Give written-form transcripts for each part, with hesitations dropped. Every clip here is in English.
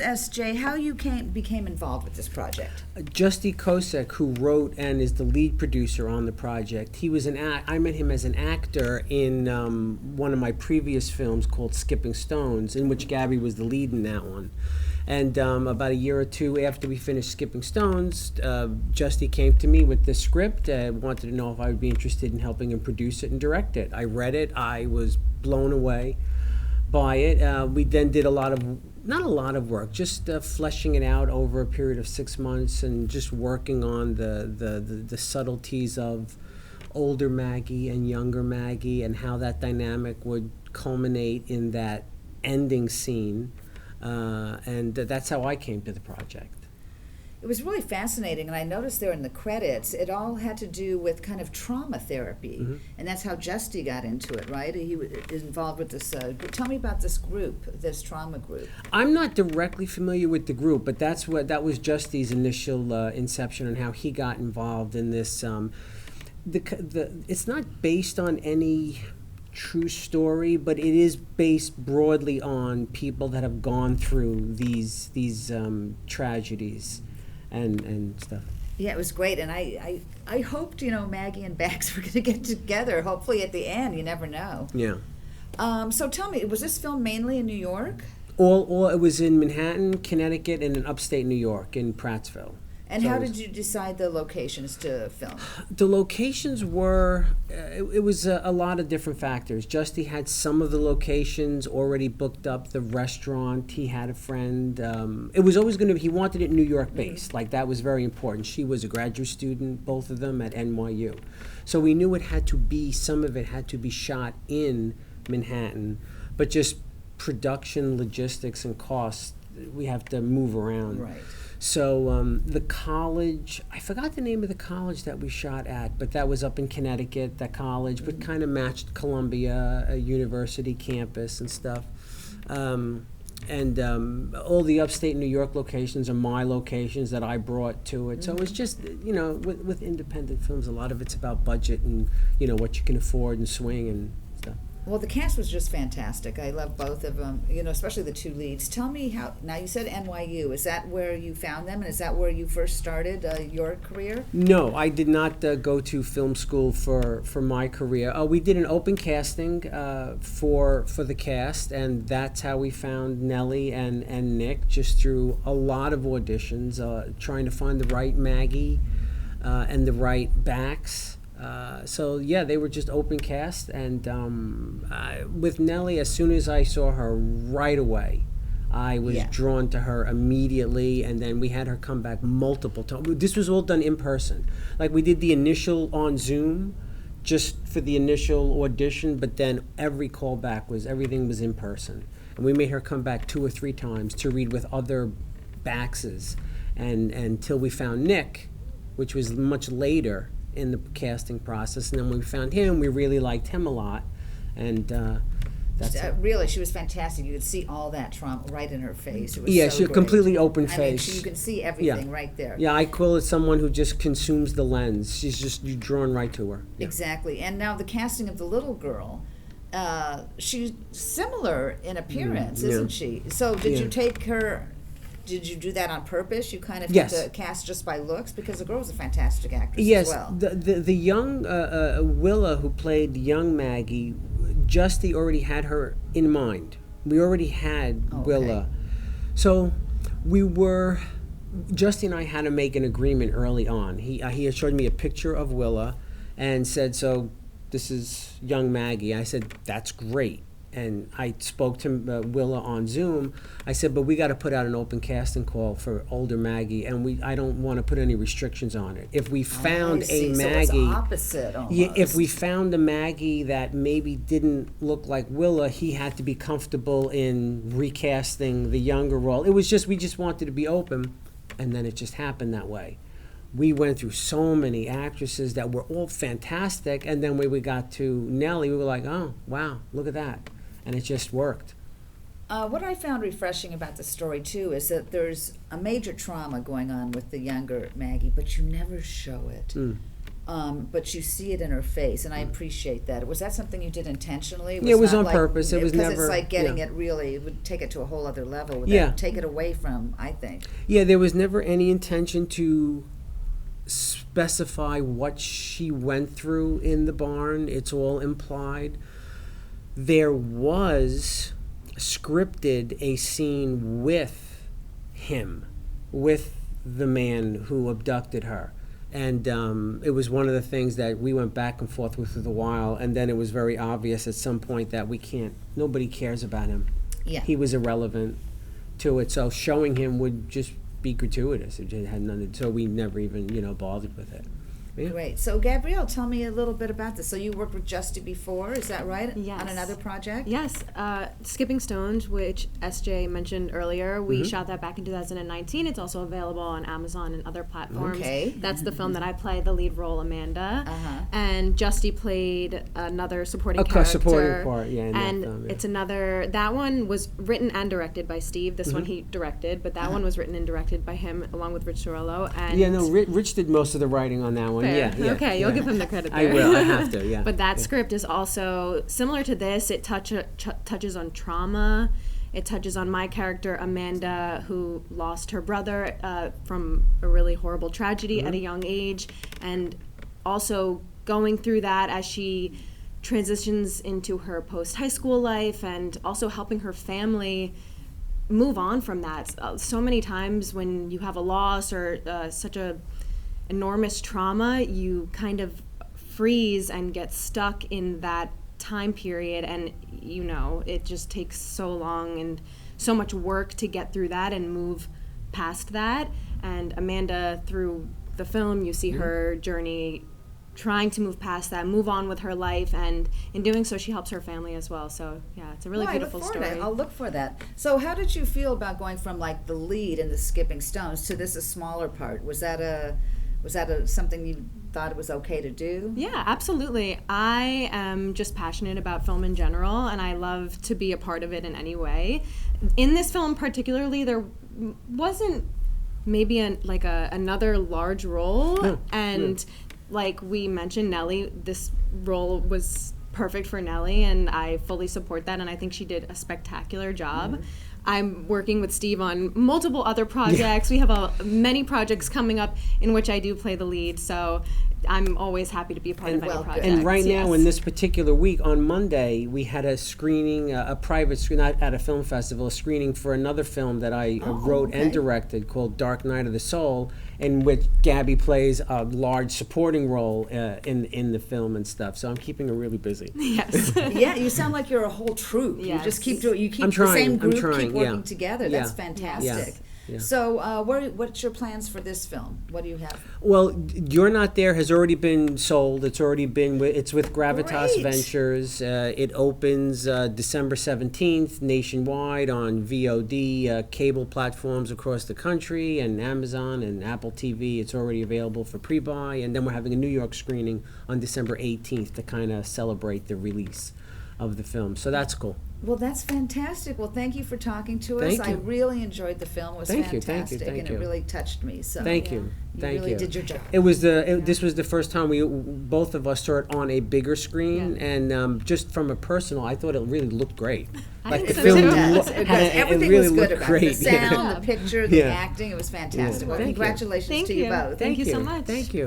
us, SJ, how you became involved with this project. Justy Kosek, who wrote and is the lead producer on the project, he was I met him as an actor in one of my previous films called Skipping Stones, in which Gabby was the lead in that one. And about a year or two after we finished Skipping Stones, Justy came to me with the script and wanted to know if I would be interested in helping him produce it and direct it. I read it. I was blown away by it. We then did not a lot of work, just fleshing it out over a period of 6 months and just working on the subtleties of older Maggie and younger Maggie and how that dynamic would culminate in that ending scene. And that's how I came to the project. It was really fascinating, and I noticed there in the credits, it all had to do with kind of trauma therapy, and that's how Justy got into it, right? He was involved with this group. Tell me about this group, this trauma group. I'm not directly familiar with the group, but that was Justy's initial inception and how he got involved in this. It's not based on any true story, but it is based broadly on people that have gone through these tragedies and stuff. Yeah, it was great, and I hoped, Maggie and Bax were going to get together, hopefully at the end. You never know. Yeah. So tell me, was this filmed mainly in New York? All it was in Manhattan, Connecticut, and in upstate New York, in Prattsville. And how did you decide the locations to film? The locations were, it was a lot of different factors. Justy had some of the locations already booked up, the restaurant, he had a friend. It was always going to be, he wanted it New York based, like that was very important. She was a graduate student, both of them at NYU. So we knew some of it had to be shot in Manhattan, but just production, logistics, and costs, we have to move around. Right. So the college, I forgot the name of the college that we shot at, but that was up in Connecticut, that college, but kind of matched Columbia, a university campus and stuff. And all the upstate New York locations are my locations that I brought to it. So it was just, with independent films, a lot of it's about budget and, what you can afford and swing and stuff. Well, the cast was just fantastic. I love both of them, especially the two leads. Tell me how, now you said NYU, is that where you found them, and is that where you first started your career? No, I did not go to film school for my career. We did an open casting for the cast, and that's how we found Nellie and Nick, just through a lot of auditions, trying to find the right Maggie and the right Bax. So yeah, they were just open cast, and with Nellie, as soon as I saw her right away, I was drawn to her immediately, and then we had her come back multiple times. This was all done in person. Like, we did the initial on Zoom, just for the initial audition, but then every callback everything was in person. And we made her come back 2 or 3 times to read with other Baxes, and until we found Nick, which was much later in the casting process. And then when we found him, we really liked him a lot, and that's it. Really, she was fantastic. You could see all that trauma right in her face. It was she so had a completely open face. You can see everything right there. Yeah, I call it someone who just consumes the lens. You're drawn right to her. Yeah. Exactly. And now the casting of the little girl, she's similar in appearance, isn't she? So did you take her... Did you do that on purpose? You kind of took the cast just by looks? Because the girl was a fantastic actress as well. Yes, the young Willa, who played young Maggie, Justy already had her in mind. We already had Willa. So Justy and I had to make an agreement early on. He had showed me a picture of Willa and said, so this is young Maggie. I said, that's great. And I spoke to Willa on Zoom. I said, but we got to put out an open casting call for older Maggie, and I don't want to put any restrictions on it. If we found a Maggie, so it's opposite almost. If we found a Maggie that maybe didn't look like Willa, he had to be comfortable in recasting the younger role. We just wanted to be open, and then it just happened that way. We went through so many actresses that were all fantastic, and then when we got to Nellie, we were like, oh, wow, look at that. And it just worked. What I found refreshing about the story, too, is that there's a major trauma going on with the younger Maggie, but you never show it. but you see it in her face, and I appreciate that. Was that something you did intentionally? It was on purpose. It was never... Because it's like getting it really, it would take it to a whole other level. Would take it away from, I think. Yeah, there was never any intention to specify what she went through in the barn. It's all implied. There was scripted a scene with him, with the man who abducted her. And it was one of the things that we went back and forth with for a while, and then it was very obvious at some point that nobody cares about him. Yeah. He was irrelevant to it, so showing him would just be gratuitous. It had nothing, so we never even, bothered with it. Yeah. Great. So, Gabrielle, tell me a little bit about this. So you worked with Justy before, is that right? Yes. On another project? Yes. Skipping Stones, which SJ mentioned earlier, we shot that back in 2019. It's also available on Amazon and other platforms. Okay. That's the film that I play the lead role, Amanda. And Justy played another supporting character. Supporting part, yeah. And it's another, that one was written and directed by Steve. This one he directed, but that one was written and directed by him along with Rich Sorello. And Rich did most of the writing on that one. Yeah, okay, you'll give him the credit there. I will, I have to, yeah. But that script is also similar to this. It touches on trauma. It touches on my character, Amanda, who lost her brother from a really horrible tragedy at a young age, and also going through that as she transitions into her post-high school life, and also helping her family move on from that. So many times when you have a loss or such a enormous trauma, you kind of freeze and get stuck in that time period, and it just takes so long and so much work to get through that and move past that. And Amanda, through the film, you see her journey trying to move past that, move on with her life, and in doing so she helps her family as well. So yeah, it's a really beautiful story. I'll look for that. So how did you feel about going from like the lead in the Skipping Stones to this a smaller part? Was that something you thought it was okay to do? Yeah, absolutely. I am just passionate about film in general, and I love to be a part of it in any way. In this film particularly, there wasn't maybe another large role, like we mentioned, Nellie, this role was perfect for Nellie, and I fully support that, and I think she did a spectacular job. I'm working with Steve on multiple other projects. We have many projects coming up in which I do play the lead, so I'm always happy to be a part of any project. And right now, in this particular week, on Monday, we had a screening, a private screen, not at a film festival, a screening for another film that I wrote and directed called Dark Night of the Soul, in which Gabby plays a large supporting role in the film and stuff. So I'm keeping her really busy. Yes. Yeah, you sound like you're a whole troupe. Yes. You just keep doing. You keep the same group keep working together. That's fantastic. Yeah. So, what's your plans for this film? What do you have? Well, You're Not There has already been sold. It's already been. It's with Gravitas Great. Ventures. It opens December 17th nationwide on VOD, cable platforms across the country, and Amazon and Apple TV. It's already available for pre-buy, and then we're having a New York screening on December 18th to kind of celebrate the release of the film. So that's cool. Well, that's fantastic. Well, thank you for talking to us. I really enjoyed the film. It was fantastic, and it really touched me. So thank you. You really did your job. It was this was the first time both of us saw it on a bigger screen, and just from a personal, I thought it really looked great. Like the film, everything was good about it. The sound, the picture, the acting. It was fantastic. Well, congratulations to you both. Thank you so much. Thank you.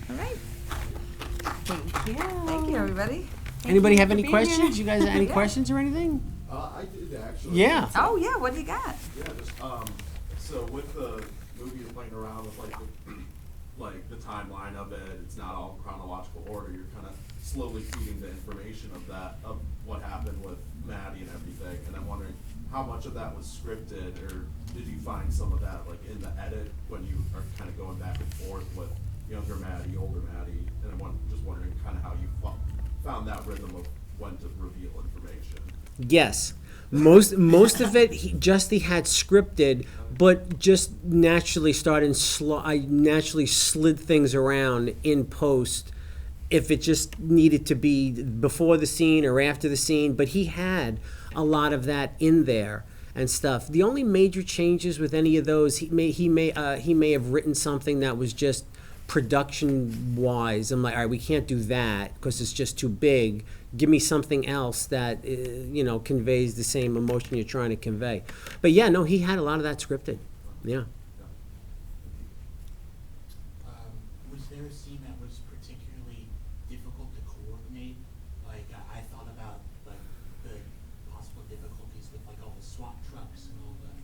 All right. Thank you. Thank you, everybody. Anybody have any questions? You guys have any questions or anything? I did actually. Yeah. Oh yeah, what do you got? Yeah, just so with the movie you're playing around with like the timeline of it, it's not all chronological order. You're kind of slowly feeding the information of what happened with Maddie and everything. And I'm wondering how much of that was scripted, or did you find some of that like in the edit when you are kind of going back and forth with younger Maddie, older Maddie? And I'm just wondering kind of how you found that rhythm of when to reveal information. Yes. Most of it Justy had scripted, but just naturally I naturally slid things around in post if it just needed to be before the scene or after the scene, but he had a lot of that in there and stuff. The only major changes with any of those, he may have written something that was just production-wise, I'm like, all right, we can't do that because it's just too big. Give me something else that, conveys the same emotion you're trying to convey. But yeah, no, he had a lot of that scripted. Yeah. Was there a scene that was particularly difficult to coordinate? Like, I thought about, like, the possible difficulties with, like, all the SWAT trucks and all that.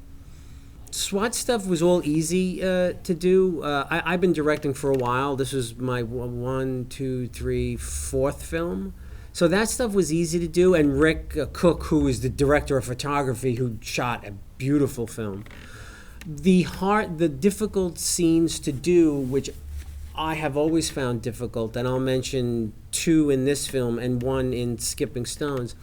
SWAT stuff was all easy to do. I've been directing for a while. This was my 4th film. So that stuff was easy to do. And Rick Cook, who is the director of photography, who shot a beautiful film. The difficult scenes to do, which I have always found difficult, and I'll mention 2 in this film and 1 in Skipping Stones.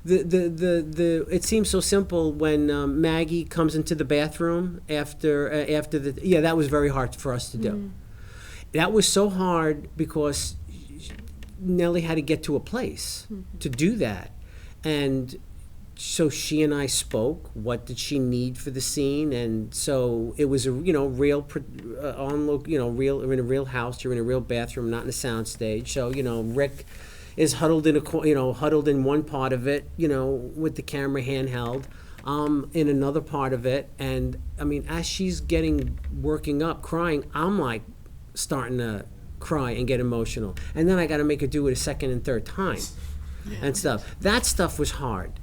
It seems so simple when Maggie comes into the bathroom after that was very hard for us to do. Mm. That was so hard because Nellie had to get to a place to do that, and so she and I spoke. What did she need for the scene? And so it was a real real in a real house. You're in a real bathroom, not in a soundstage. So Rick is huddled in one part of it, with the camera handheld, in another part of it. And I mean, as she's working up, crying, I'm like starting to cry and get emotional. And then I got to make her do it a second and third time and stuff. That stuff was hard.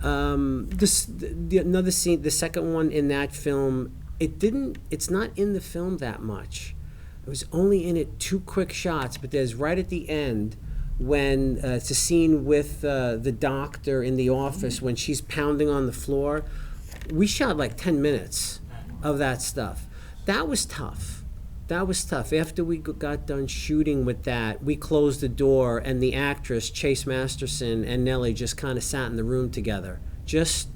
Another scene, the second one in that film, it's not in the film that much. It was only in it 2 quick shots, but there's right at the end when it's a scene with the doctor in the office when she's pounding on the floor. We shot like 10 minutes of that stuff. That was tough. After we got done shooting with that, we closed the door, and the actress, Chase Masterson, and Nellie just kind of sat in the room together, just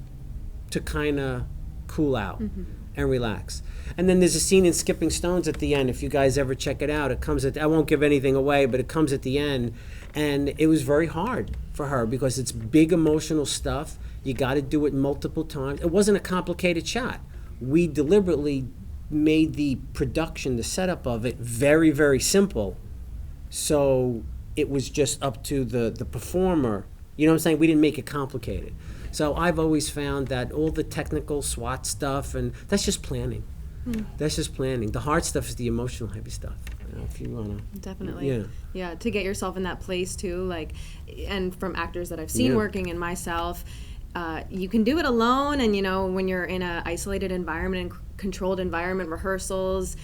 to kind of cool out and relax. And then there's a scene in Skipping Stones at the end. If you guys ever check it out, I won't give anything away, but it comes at the end. And it was very hard for her because it's big emotional stuff. You got to do it multiple times. It wasn't a complicated shot. We deliberately made the production, the setup of it, very, very simple. So it was just up to the performer. You know what I'm saying? We didn't make it complicated. So I've always found that all the technical SWAT stuff, and that's just planning. That's just planning. The hard stuff is the emotional heavy stuff. If you want to. Definitely. Yeah, to get yourself in that place too, like, and from actors that I've seen working and myself, you can do it alone, and when you're in an isolated environment and controlled environment, rehearsals,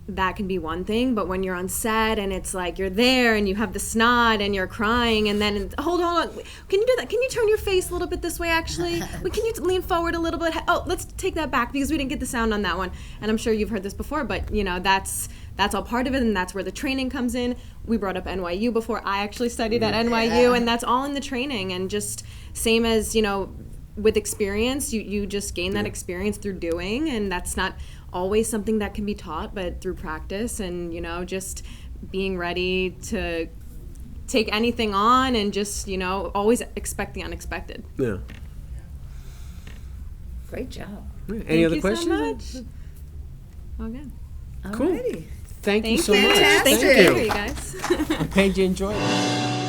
that can be one thing. But when you're on set and it's like you're there and you have the snot and you're crying, and then hold on, can you do that? Can you turn your face a little bit this way? Actually, can you lean forward a little bit? Oh, let's take that back because we didn't get the sound on that one. And I'm sure you've heard this before, but that's all part of it, and that's where the training comes in. We brought up NYU before. I actually studied at NYU, and that's all in the training. And just same as with experience, you just gain that experience through doing, and that's not always something that can be taught, but through practice and just being ready to take anything on, and just always expect the unexpected. Yeah. Great job. Any other questions? So much. All good. Cool. Alrighty. Thank you so much. Fantastic. Thank you. You guys. I'm glad you enjoyed it.